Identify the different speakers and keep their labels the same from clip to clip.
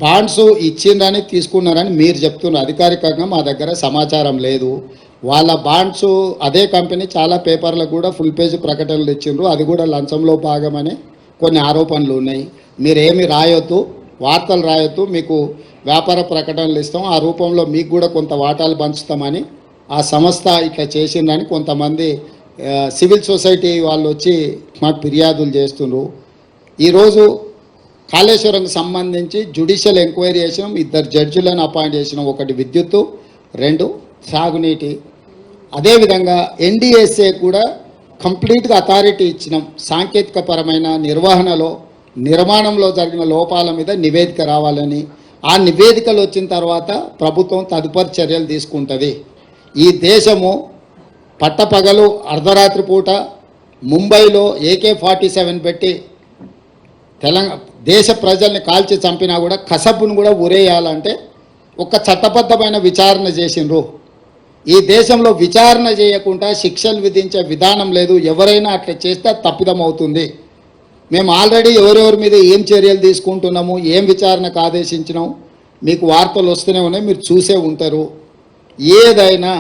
Speaker 1: Bonds ఇచ్చిండ్రని తీసుకున్నారని మీరు చెప్తున్నారు. అధికారికంగా మా దగ్గర సమాచారం లేదు. వాళ్ళ బాండ్స్ అదే కంపెనీ చాలా పేపర్లకు కూడా ఫుల్ పేజ్ ప్రకటనలు ఇచ్చిండ్రు. అది కూడా లంచంలో భాగమని కొన్ని ఆరోపణలు ఉన్నాయి. మీరేమి రాయొద్దు, వార్తలు రాయొద్దు, మీకు వ్యాపార ప్రకటనలు ఇస్తాం, ఆ రూపంలో మీకు కూడా కొంత వాటాలు పంచుతామని ఆ సంస్థ ఇట్లా చేసిందని కొంతమంది సివిల్ సొసైటీ వాళ్ళు వచ్చి మాకు ఫిర్యాదులు చేస్తున్నారు. ఈరోజు కాళేశ్వరంకి సంబంధించి జ్యుడిషియల్ ఎంక్వైరీ చేసినాం, 2 జడ్జిలను అపాయింట్ చేసినాం. ఒకటి విద్యుత్తు, 2 సాగునీటి. అదేవిధంగా ఎన్డీఎస్ఏ కూడా కంప్లీట్గా అథారిటీ ఇచ్చినాం. సాంకేతికపరమైన నిర్మాణంలో జరిగిన లోపాల మీద నివేదిక రావాలని. ఆ నివేదికలు వచ్చిన తర్వాత ప్రభుత్వం తదుపరి చర్యలు తీసుకుంటుంది. ఈ దేశము పట్టపగలు అర్ధరాత్రి పూట ముంబైలో AK-47 పెట్టి దేశ ప్రజల్ని కాల్చి చంపినా కూడా కసబును కూడా ఉరేయాలంటే ఒక చట్టబద్ధమైన విచారణ చేసిండ్రు. ఈ దేశంలో విచారణ చేయకుండా శిక్షలు విధించే విధానం లేదు. ఎవరైనా అట్లా చేస్తే తప్పిదం అవుతుంది. మేము ఆల్రెడీ ఎవరెవరి మీద ఏం చర్యలు తీసుకుంటున్నాము, ఏం విచారణకు ఆదేశించినాము మీకు వార్తలు వస్తూనే ఉన్నాయి, మీరు చూసే ఉంటారు. ఏదైనా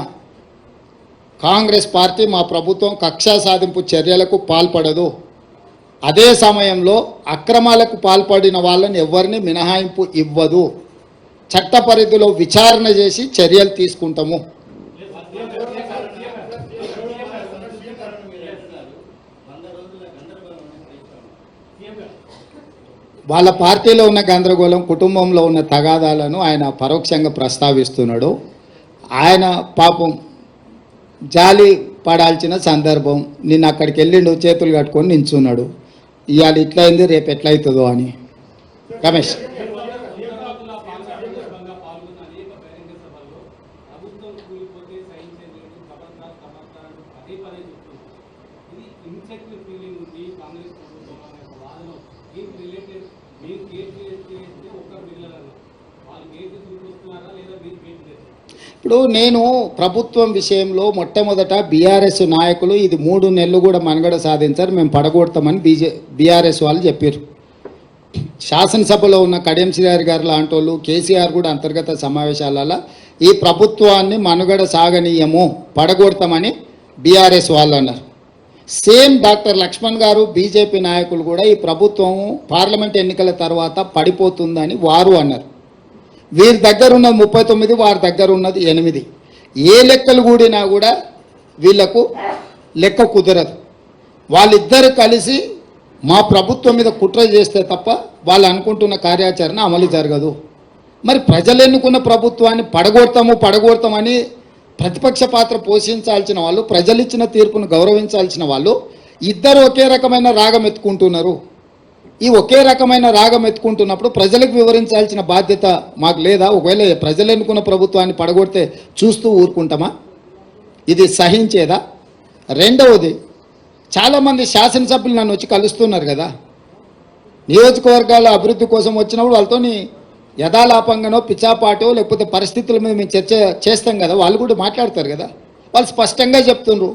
Speaker 1: కాంగ్రెస్ పార్టీ మా ప్రభుత్వం కక్షా సాధింపు చర్యలకు పాల్పడదు. అదే సమయంలో అక్రమాలకు పాల్పడిన వాళ్ళని ఎవరిని మినహాయింపు ఇవ్వదు. చట్ట పరిధిలో విచారణ చేసి చర్యలు తీసుకుంటాము. వాళ్ళ పార్టీలో ఉన్న గందరగోళం, కుటుంబంలో ఉన్న తగాదాలను ఆయన పరోక్షంగా ప్రస్తావిస్తున్నాడు. ఆయన పాపం జాలి పడాల్సిన సందర్భం. నిన్న అక్కడికి వెళ్ళిండు, చేతులు కట్టుకొని నించున్నాడు. ఇవాళ ఇట్లయింది, రేపు ఎట్లయితుందో అని. రమేష్, ఇప్పుడు నేను ప్రభుత్వం విషయంలో మొట్టమొదట బీఆర్ఎస్ నాయకులు ఇది 3 నెలలు కూడా మనుగడ సాధించారు, మేము పడగొడతామని బీఆర్ఎస్ వాళ్ళు చెప్పారు. శాసనసభలో ఉన్న కడియం శ్రీహరి గారు లాంటి వాళ్ళు, కేసీఆర్ కూడా అంతర్గత సమావేశాలలో ఈ ప్రభుత్వాన్ని మనుగడ సాగనీయము, పడగొడతామని బీఆర్ఎస్ వాళ్ళు అన్నారు. సేమ్ డాక్టర్ లక్ష్మణ్ గారు బీజేపీ నాయకులు కూడా ఈ ప్రభుత్వం పార్లమెంట్ ఎన్నికల తర్వాత పడిపోతుందని వారు అన్నారు. వీరి దగ్గర ఉన్నది 39, వారి దగ్గర ఉన్నది 8. ఏ లెక్కలు కూడినా కూడా వీళ్లకు లెక్క కుదరదు. వాళ్ళిద్దరు కలిసి మా ప్రభుత్వం మీద కుట్ర చేస్తే తప్ప వాళ్ళు అనుకుంటున్న కార్యాచరణ అమలు జరగదు. మరి ప్రజలు ఎన్నుకున్న ప్రభుత్వాన్ని పడగొడతామని ప్రతిపక్ష పాత్ర పోషించాల్సిన వాళ్ళు, ప్రజలు ఇచ్చిన తీర్పును గౌరవించాల్సిన వాళ్ళు ఇద్దరు ఒకే రకమైన రాగం ఎత్తుకుంటున్నారు. ఈ ఒకే రకమైన రాగం ఎత్తుకుంటున్నప్పుడు ప్రజలకు వివరించాల్సిన బాధ్యత మాకు లేదా? ఒకవేళ ప్రజలు ఎన్నుకున్న ప్రభుత్వాన్ని పడగొడితే చూస్తూ ఊరుకుంటామా? ఇది సహించేదా? రెండవది, చాలామంది శాసనసభ్యులు నన్ను వచ్చి కలుస్తున్నారు కదా, నియోజకవర్గాల అభివృద్ధి కోసం వచ్చినప్పుడు వాళ్ళతో యథాలాపంగానో పిచ్చాపాటో లేకపోతే పరిస్థితుల మీద మేము చర్చ చేస్తాం కదా, వాళ్ళు కూడా మాట్లాడతారు కదా. వాళ్ళు స్పష్టంగా చెప్తున్నారు,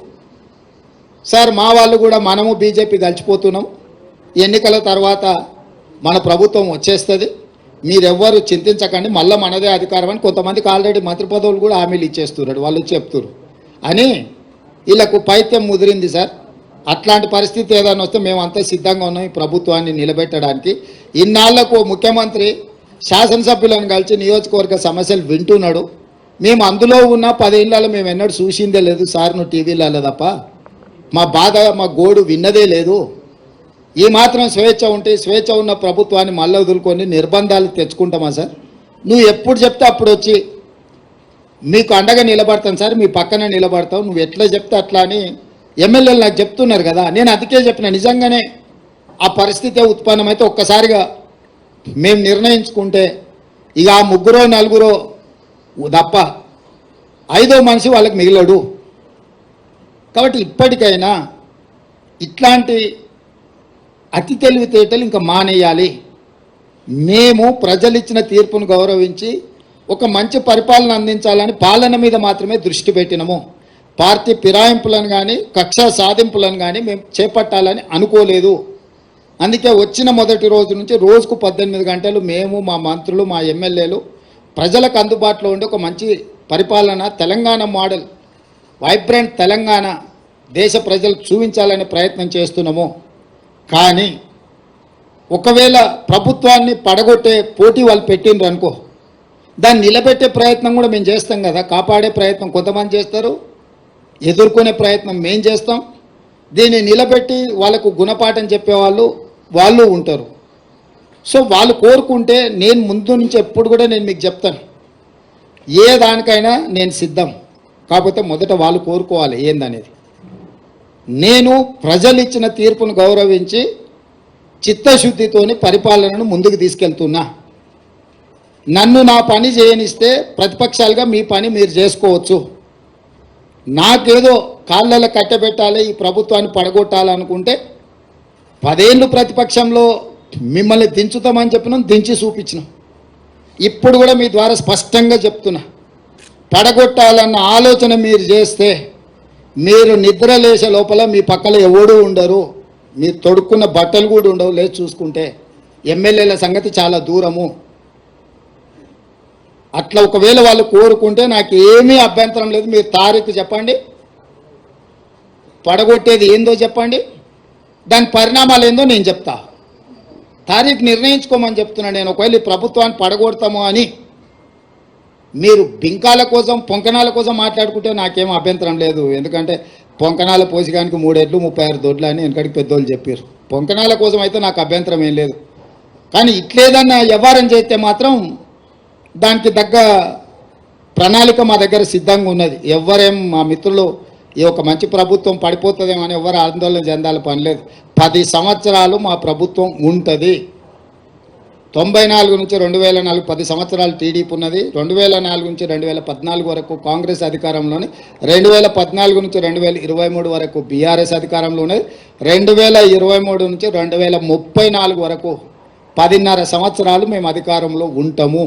Speaker 1: సార్ మా వాళ్ళు కూడా మనము బీజేపీ కలిసిపోతున్నాం, ఎన్నికల తర్వాత మన ప్రభుత్వం వచ్చేస్తుంది, మీరెవ్వరు చింతించకండి, మళ్ళీ మనదే అధికారం అని కొంతమందికి ఆల్రెడీ మంత్రి పదవులు కూడా హామీలు ఇచ్చేస్తున్నారు. వాళ్ళు చెప్తున్నారు అని వీళ్ళకు పైత్యం ముదిరింది సార్. అట్లాంటి పరిస్థితి ఏదైనా వస్తే మేమంతా సిద్ధంగా ఉన్నాం ఈ ప్రభుత్వాన్ని నిలబెట్టడానికి. ఇన్నాళ్లకు ముఖ్యమంత్రి శాసనసభ్యులను కలిసి నియోజకవర్గ సమస్యలు వింటున్నాడు. మేము అందులో ఉన్న 10 ఏళ్ళలో మేము ఎన్నడూ చూసిందే లేదు సార్, నువ్వు టీవీలలో తప్ప మా బాధ మా గోడు విన్నదే లేదు. ఈ మాత్రం స్వేచ్ఛ ఉంటే స్వేచ్ఛ ఉన్న ప్రభుత్వాన్ని మళ్ళీ వదులుకొని నిర్బంధాలు తెచ్చుకుంటామా సార్? నువ్వు ఎప్పుడు చెప్తే అప్పుడు వచ్చి మీకు అండగా నిలబడతాను సార్, మీ పక్కనే నిలబడతావు, నువ్వు ఎట్లా చెప్తే అట్లా అని ఎమ్మెల్యేలు నాకు చెప్తున్నారు కదా. నేను అందుకే చెప్పిన, నిజంగానే ఆ పరిస్థితి ఉత్పన్నమైతే ఒక్కసారిగా మేము నిర్ణయించుకుంటే ఇక ఆ 3 4 తప్ప 5వ మనిషి వాళ్ళకి మిగిలడు. కాబట్టి ఇప్పటికైనా ఇట్లాంటి అతి తెలివితేటలు ఇంకా మానేయాలి. మేము ప్రజలిచ్చిన తీర్పును గౌరవించి ఒక మంచి పరిపాలన అందించాలని పాలన మీద మాత్రమే దృష్టి పెట్టినము. పార్టీ ఫిరాయింపులను కానీ కక్ష సాధింపులను కానీ మేము చేపట్టాలని అనుకోలేదు అందుకే వచ్చిన మొదటి రోజు నుంచి రోజుకు 18 గంటలు మేము, మా మంత్రులు, మా ఎమ్మెల్యేలు ప్రజలకు అందుబాటులో ఉండే ఒక మంచి పరిపాలన, తెలంగాణ మోడల్, వైబ్రెంట్ తెలంగాణ దేశ ప్రజలకు చూపించాలనే ప్రయత్నం చేస్తున్నాము. కానీ ఒకవేళ ప్రభుత్వాన్ని పడగొట్టే పోటీ వాళ్ళు పెట్టిండ్రు అనుకో, దాన్ని నిలబెట్టే ప్రయత్నం కూడా మేము చేస్తాం కదా. కాపాడే ప్రయత్నం కొంతమంది చేస్తారు, ఎదుర్కొనే ప్రయత్నం మేము చేస్తాం. దీన్ని నిలబెట్టి వాళ్ళకు గుణపాఠం చెప్పేవాళ్ళు వాళ్ళు ఉంటారు. సో వాళ్ళు కోరుకుంటే నేను ముందు నుంచి ఎప్పుడు కూడా నేను మీకు చెప్తాను, ఏ దానికైనా నేను సిద్ధం. కాకపోతే మొదట వాళ్ళు కోరుకోవాలి ఏందనేది. నేను ప్రజలు ఇచ్చిన తీర్పును గౌరవించి చిత్తశుద్ధితోని పరిపాలనను ముందుకు తీసుకెళ్తున్నా. నన్ను నా పని చేయనిస్తే ప్రతిపక్షాలుగా మీ పని మీరు చేసుకోవచ్చు. నాకేదో కాళ్ళలో కట్టబెట్టాలి, ఈ ప్రభుత్వాన్ని పడగొట్టాలనుకుంటే 10 ఏళ్ళు ప్రతిపక్షంలో మిమ్మల్ని దించుతామని చెప్పినాం, దించి చూపించినాం. ఇప్పుడు కూడా మీ ద్వారా స్పష్టంగా చెప్తున్నా, పడగొట్టాలన్న ఆలోచన మీరు చేస్తే మీరు నిద్ర లేచే లోపల మీ పక్కన ఎవడూ ఉండరు, మీరు తొడుక్కున్న బట్టలు కూడా ఉండవు. లేదు చూసుకుంటే ఎమ్మెల్యేల సంగతి చాలా దూరము. అట్లా ఒకవేళ వాళ్ళు కోరుకుంటే నాకు ఏమీ అభ్యంతరం లేదు. మీరు తారీఖు చెప్పండి, పడగొట్టేది ఏందో చెప్పండి, దాని పరిణామాలు ఏందో నేను చెప్తా. తారీఖు నిర్ణయించుకోమని చెప్తున్నాను నేను. ఒకవేళ ఈ ప్రభుత్వాన్ని పడగొడతాము అని మీరు బింకాల కోసం, పొంకనాల కోసం మాట్లాడుకుంటే నాకేం అభ్యంతరం లేదు. ఎందుకంటే పొంకనాల పోసిగానికి 3 ఎడ్లు 36 దొడ్లు అని వెనకడికి పెద్దోళ్ళు చెప్పారు. పొంకనాల కోసం అయితే నాకు అభ్యంతరం ఏం లేదు. కానీ ఇట్లేదన్నా వ్యవహారం చేస్తే మాత్రం దానికి తగ్గ ప్రణాళిక మా దగ్గర సిద్ధంగా ఉన్నది. ఎవరేం మా మిత్రులు ఈ ఒక మంచి ప్రభుత్వం పడిపోతుందేమో అని ఎవరు ఆందోళన చెందాల పని లేదు. 10 సంవత్సరాలు మా ప్రభుత్వం ఉంటుంది. 94 నుంచి 2004 10 సంవత్సరాలు టీడీపీ ఉన్నది. 2004 నుంచి 2014 వరకు కాంగ్రెస్ అధికారంలోని, 2014 నుంచి 2023 వరకు బీఆర్ఎస్ అధికారంలో ఉన్నది. 2023 నుంచి 2034 వరకు 10.5 సంవత్సరాలు మేము అధికారంలో ఉంటాము.